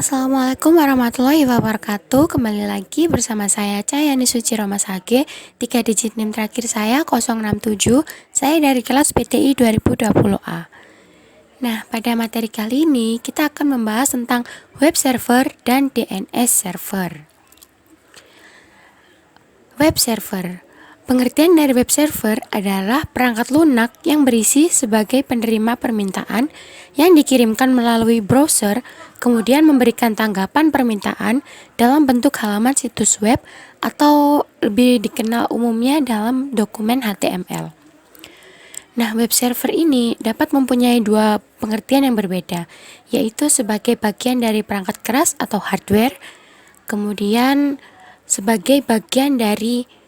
Assalamualaikum warahmatullahi wabarakatuh. Kembali lagi bersama saya Cahyani Suci Romasage. 3 digit NIM terakhir saya 067. Saya dari kelas PTI 2020A. Nah, pada materi kali ini kita akan membahas tentang web server dan DNS server. Web server. Pengertian dari web server adalah perangkat lunak yang berisi sebagai penerima permintaan yang dikirimkan melalui browser, kemudian memberikan tanggapan permintaan dalam bentuk halaman situs web atau lebih dikenal umumnya dalam dokumen HTML. Nah, web server ini dapat mempunyai dua pengertian yang berbeda, yaitu sebagai bagian dari perangkat keras atau hardware, kemudian sebagai bagian dari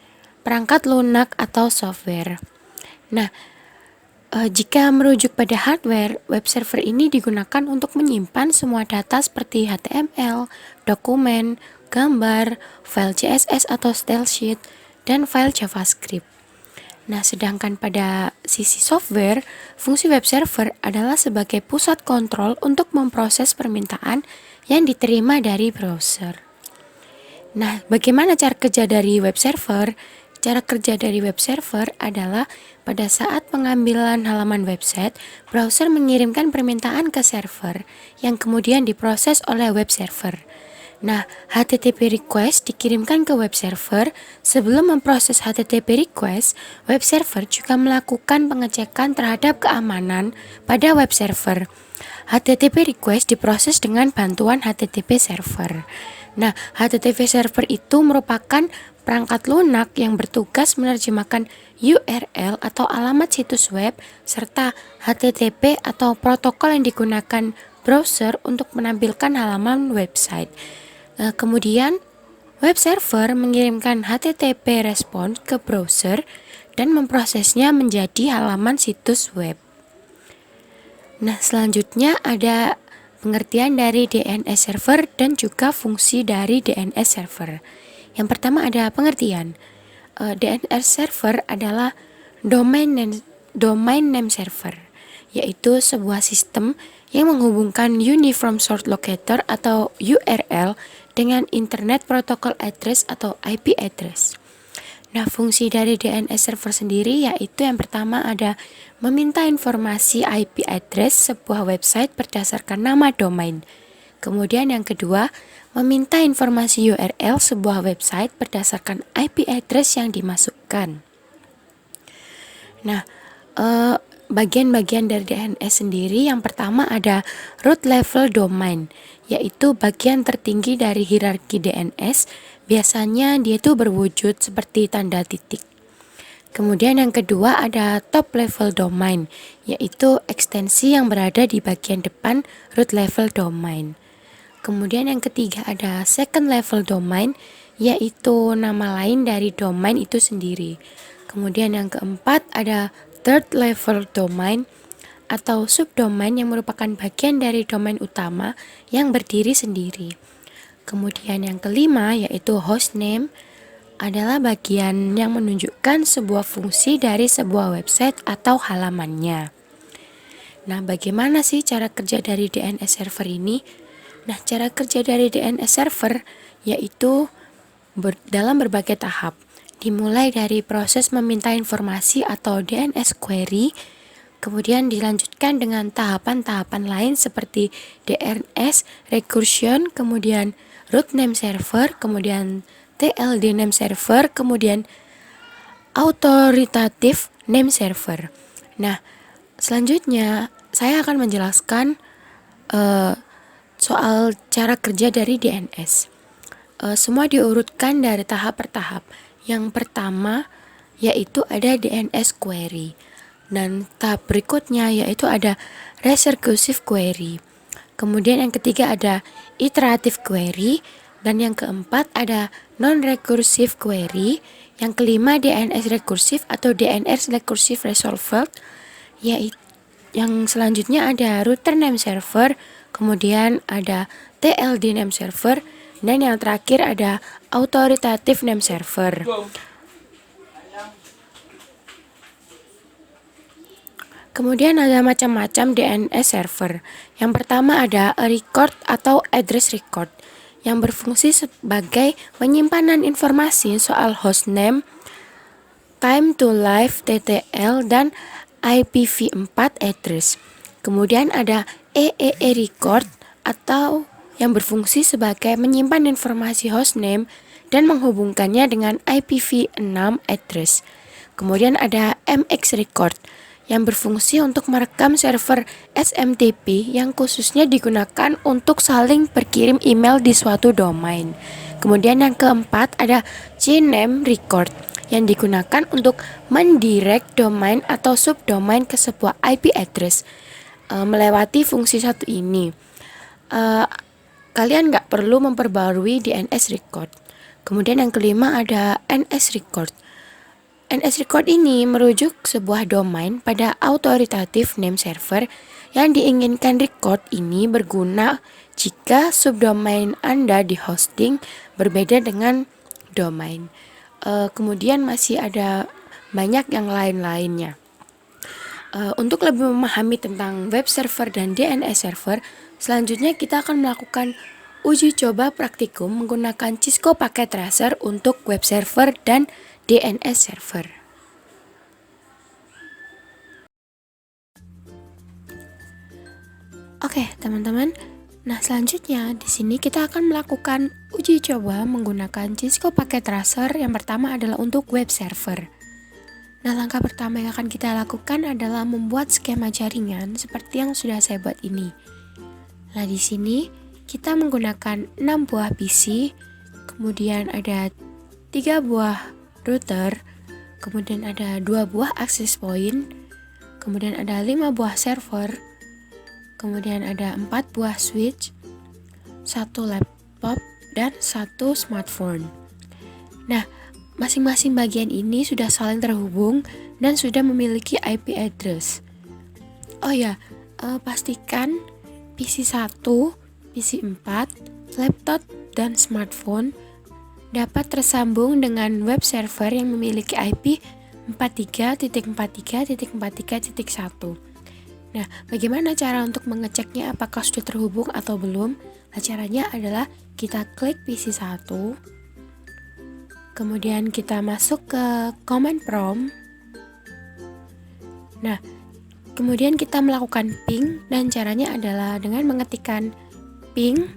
perangkat lunak atau software. Nah, jika merujuk pada hardware, web server ini digunakan untuk menyimpan semua data seperti HTML, dokumen, gambar, file CSS atau style sheet, dan file JavaScript. Nah, sedangkan pada sisi software, fungsi web server adalah sebagai pusat kontrol untuk memproses permintaan yang diterima dari browser. Nah, bagaimana cara kerja dari web server? Cara kerja dari web server adalah pada saat pengambilan halaman website, browser mengirimkan permintaan ke server yang kemudian diproses oleh web server. Nah, HTTP request dikirimkan ke web server. Sebelum memproses HTTP request, web server juga melakukan pengecekan terhadap keamanan pada web server. HTTP request diproses dengan bantuan HTTP server. Nah, HTTP server itu merupakan perangkat lunak yang bertugas menerjemahkan URL atau alamat situs web serta HTTP atau protokol yang digunakan browser untuk menampilkan halaman website. Kemudian web server mengirimkan HTTP response ke browser dan memprosesnya menjadi halaman situs web. Nah, selanjutnya ada pengertian dari DNS server dan juga fungsi dari DNS server. Yang pertama ada pengertian. DNS server adalah domain name server, yaitu sebuah sistem yang menghubungkan Uniform Source Locator atau URL dengan Internet Protocol Address atau IP address. Nah, fungsi dari DNS server sendiri yaitu yang pertama ada meminta informasi IP address sebuah website berdasarkan nama domain. Kemudian yang kedua, meminta informasi URL sebuah website berdasarkan IP address yang dimasukkan. Nah, bagian-bagian dari DNS sendiri yang pertama ada root level domain, yaitu bagian tertinggi dari hierarki DNS. Biasanya dia itu berwujud seperti tanda titik. Kemudian yang kedua ada top level domain, yaitu ekstensi yang berada di bagian depan root level domain. Kemudian yang ketiga ada second level domain, yaitu nama lain dari domain itu sendiri. Kemudian yang keempat ada third level domain atau subdomain yang merupakan bagian dari domain utama yang berdiri sendiri. Kemudian yang kelima yaitu hostname adalah bagian yang menunjukkan sebuah fungsi dari sebuah website atau halamannya. Nah, bagaimana sih cara kerja dari DNS server ini? Nah, cara kerja dari DNS server yaitu dalam berbagai tahap. Dimulai dari proses meminta informasi atau DNS query, kemudian dilanjutkan dengan tahapan-tahapan lain seperti DNS recursion, kemudian root name server, kemudian TLD name server, kemudian authoritative name server. Nah, selanjutnya saya akan menjelaskan soal cara kerja dari DNS. Semua diurutkan dari tahap per tahap. Yang pertama yaitu ada DNS query, dan tahap berikutnya yaitu ada recursive query. Kemudian yang ketiga ada iterative query, dan yang keempat ada non-recursive query. Yang kelima DNS recursive atau DNS recursive resolver, yaitu yang selanjutnya ada router name server, kemudian ada TLD name server, dan yang terakhir ada authoritative name server. Kemudian ada macam-macam DNS server. Yang pertama ada a record atau address record yang berfungsi sebagai penyimpanan informasi soal hostname, time to live TTL, dan IPv4 address. Kemudian ada EEE record atau yang berfungsi sebagai menyimpan informasi hostname dan menghubungkannya dengan IPv6 address. Kemudian ada MX record yang berfungsi untuk merekam server SMTP yang khususnya digunakan untuk saling berkirim email di suatu domain. Kemudian yang keempat ada CNAME record yang digunakan untuk mendirect domain atau subdomain ke sebuah IP address. Melewati fungsi satu ini, kalian nggak perlu memperbarui DNS record. Kemudian yang kelima ada NS record. NS record ini merujuk sebuah domain pada authoritative name server yang diinginkan. Record ini berguna jika subdomain Anda di hosting berbeda dengan domain. Kemudian masih ada banyak yang lain-lainnya. Untuk lebih memahami tentang web server dan DNS server, selanjutnya kita akan melakukan uji coba praktikum menggunakan Cisco Packet Tracer untuk web server dan DNS server. Oke, teman-teman. Nah, selanjutnya di sini kita akan melakukan uji coba menggunakan Cisco Packet Tracer. Yang pertama adalah untuk web server. Nah, langkah pertama yang akan kita lakukan adalah membuat skema jaringan seperti yang sudah saya buat ini. Nah, di sini kita menggunakan 6 buah PC, kemudian ada 3 buah router, kemudian ada 2 buah access point, kemudian ada 5 buah server, kemudian ada 4 buah switch, 1 laptop, dan 1 smartphone. Nah, masing-masing bagian ini sudah saling terhubung dan sudah memiliki IP address. Oh ya, pastikan PC 1, PC 4, laptop, dan smartphone dapat tersambung dengan web server yang memiliki IP 43.43.43.1. Nah, bagaimana cara untuk mengeceknya apakah sudah terhubung atau belum? Nah, caranya adalah kita klik PC 1, kemudian kita masuk ke command prompt. Nah, kemudian kita melakukan ping, dan caranya adalah dengan mengetikkan ping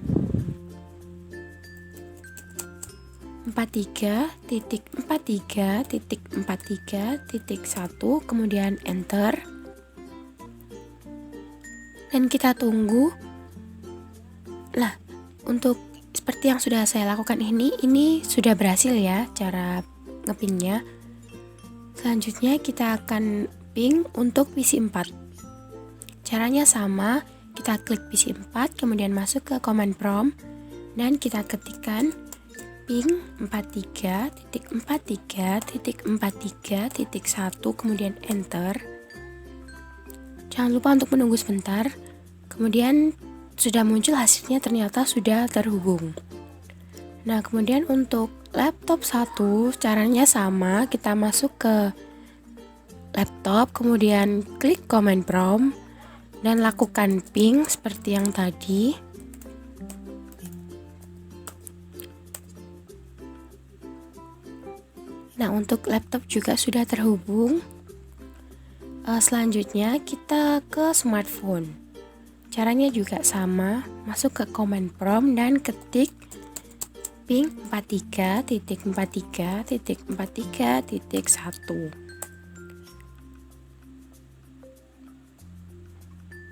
43.43.43.1, kemudian enter, dan kita tunggu. Nah, untuk seperti yang sudah saya lakukan ini sudah berhasil ya cara ngepingnya. Selanjutnya kita akan ping untuk PC 4. Caranya sama, kita klik PC 4, kemudian masuk ke command prompt, dan kita ketikkan ping 43.43.43.1, kemudian enter. Jangan lupa untuk menunggu sebentar. Kemudian sudah muncul hasilnya, ternyata sudah terhubung. Nah, kemudian untuk laptop 1 caranya sama, kita masuk ke laptop, kemudian klik command prompt dan lakukan ping seperti yang tadi. Nah, untuk laptop juga sudah terhubung. Selanjutnya kita ke smartphone. Caranya juga sama, masuk ke command prompt dan ketik ping 43.43.43.1.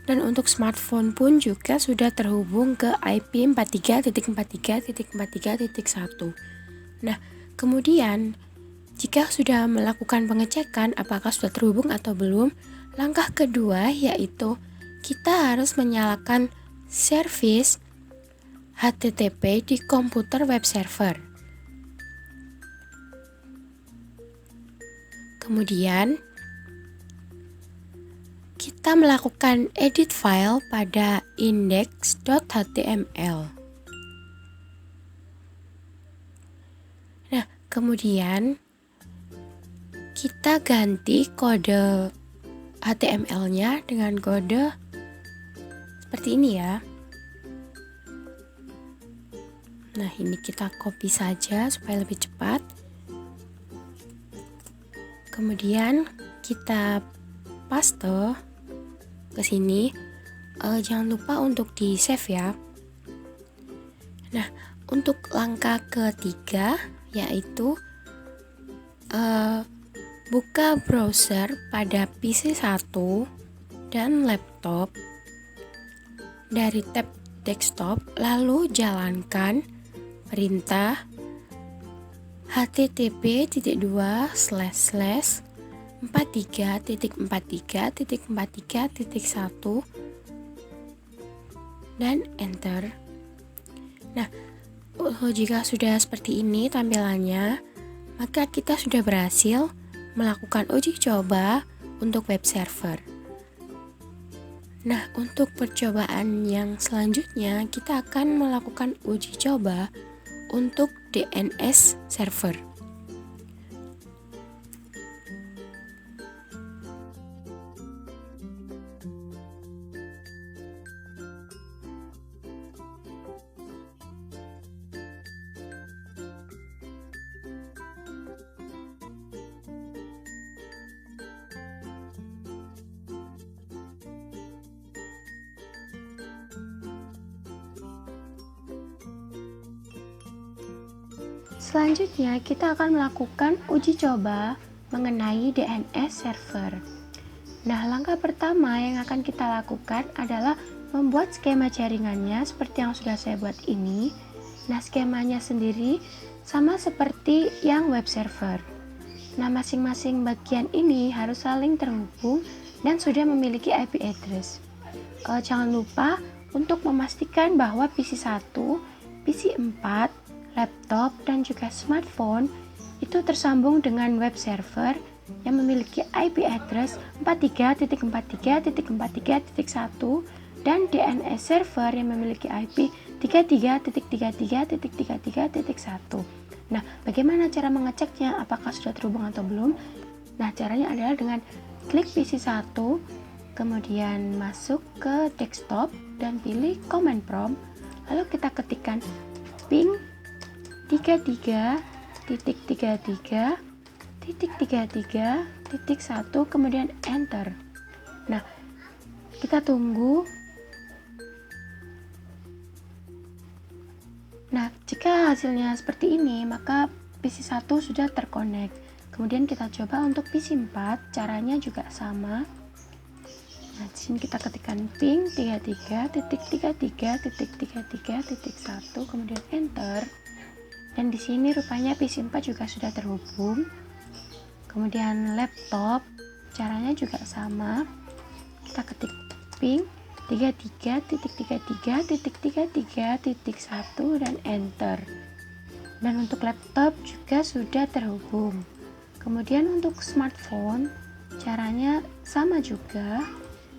Dan untuk smartphone pun juga sudah terhubung ke IP 43.43.43.1. Nah, kemudian jika sudah melakukan pengecekan apakah sudah terhubung atau belum, langkah kedua yaitu kita harus menyalakan service HTTP di komputer web server. Kemudian kita melakukan edit file pada index.html. Nah, kemudian kita ganti kode HTML-nya dengan kode seperti ini ya. Nah, ini kita copy saja supaya lebih cepat. Kemudian kita paste ke sini. Jangan lupa untuk di save ya. Nah, untuk langkah ketiga yaitu buka browser pada PC 1 dan laptop dari tab desktop, lalu jalankan perintah http://43.43.43.1 dan enter. Nah, jika sudah seperti ini tampilannya, maka kita sudah berhasil melakukan uji coba untuk web server. Nah, untuk percobaan yang selanjutnya kita akan melakukan uji coba untuk DNS server. Selanjutnya, kita akan melakukan uji coba mengenai DNS server. Nah, langkah pertama yang akan kita lakukan adalah membuat skema jaringannya seperti yang sudah saya buat ini. Nah, skemanya sendiri sama seperti yang web server. Nah, masing-masing bagian ini harus saling terhubung dan sudah memiliki IP address. Jangan lupa untuk memastikan bahwa PC 1, PC 4, laptop, dan juga smartphone itu tersambung dengan web server yang memiliki IP address 43.43.43.1 dan DNS server yang memiliki IP 33.33.33.1. Nah, bagaimana cara mengeceknya apakah sudah terhubung atau belum? Nah, caranya adalah dengan klik PC 1, kemudian masuk ke desktop dan pilih command prompt, lalu kita ketikkan ping 33.33.1, kemudian enter. Nah, kita tunggu. Nah, jika hasilnya seperti ini, maka PC 1 sudah terkonek. Kemudian kita coba untuk PC 4, caranya juga sama. Nah, di sini kita ketikkan ping 33.33.33.1, kemudian enter. Dan di sini rupanya PC 4 juga sudah terhubung. Kemudian laptop, caranya juga sama. Kita ketik ping 33.33.33.1 dan enter. Dan untuk laptop juga sudah terhubung. Kemudian untuk smartphone, caranya sama juga.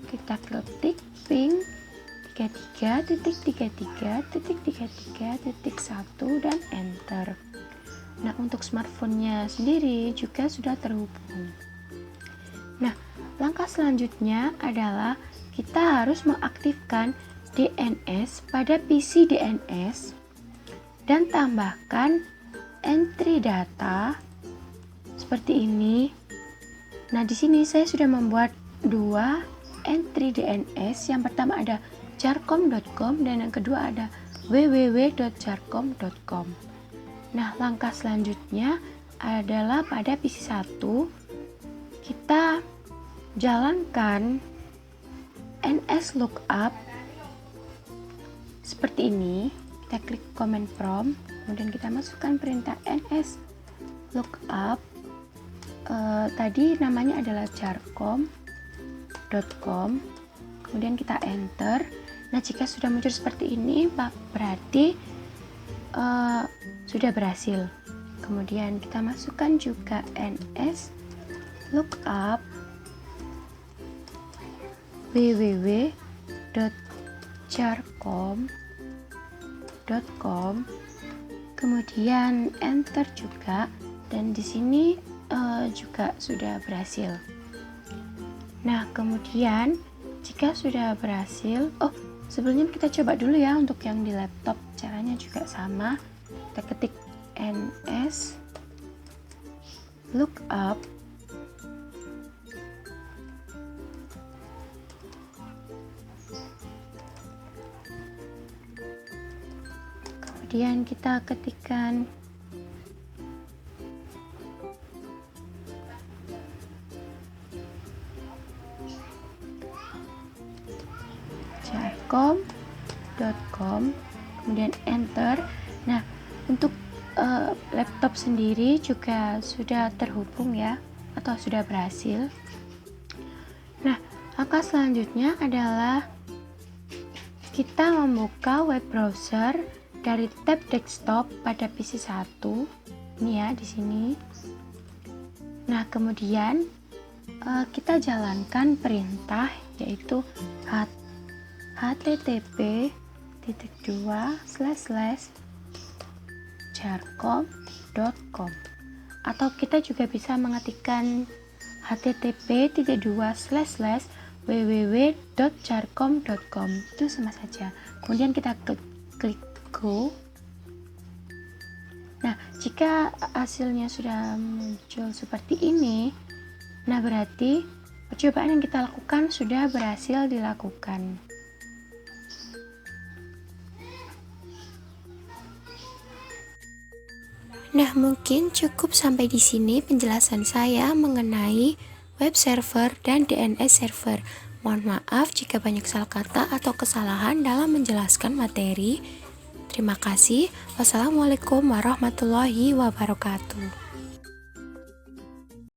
Kita ketik ping 33.33.33.1 dan enter. Nah, untuk smartphone-nya sendiri juga sudah terhubung. Nah, langkah selanjutnya adalah kita harus mengaktifkan DNS pada PC DNS dan tambahkan entry data seperti ini. Nah, di sini saya sudah membuat dua entry DNS. Yang pertama ada jarcom.com dan yang kedua ada www.jarcom.com. Nah, langkah selanjutnya adalah pada PC 1 kita jalankan ns lookup seperti ini. Kita klik command prompt, kemudian kita masukkan perintah ns lookup. Tadi namanya adalah jarcom.com, kemudian kita enter. Nah, jika sudah muncul seperti ini, berarti sudah berhasil. Kemudian kita masukkan juga ns lookup www.jarcom.com, kemudian enter juga, dan di sini juga sudah berhasil. Nah, kemudian jika sudah berhasil, sebelumnya kita coba dulu ya untuk yang di laptop. Caranya juga sama. Kita ketik ns lookup. Kemudian kita ketikkan jarcom.com, kemudian enter. Nah, untuk laptop sendiri juga sudah terhubung ya, atau sudah berhasil. Nah, langkah selanjutnya adalah kita membuka web browser dari tab desktop pada PC 1. Ini ya, di sini. Nah, kemudian kita jalankan perintah yaitu http://jarcom.com, atau kita juga bisa mengetikkan http://www.jarcom.com, itu sama saja. Kemudian kita klik go. Nah, jika hasilnya sudah muncul seperti ini, nah berarti percobaan yang kita lakukan sudah berhasil dilakukan. Nah, mungkin cukup sampai di sini penjelasan saya mengenai web server dan DNS server. Mohon maaf jika banyak salah kata atau kesalahan dalam menjelaskan materi. Terima kasih. Wassalamualaikum warahmatullahi wabarakatuh.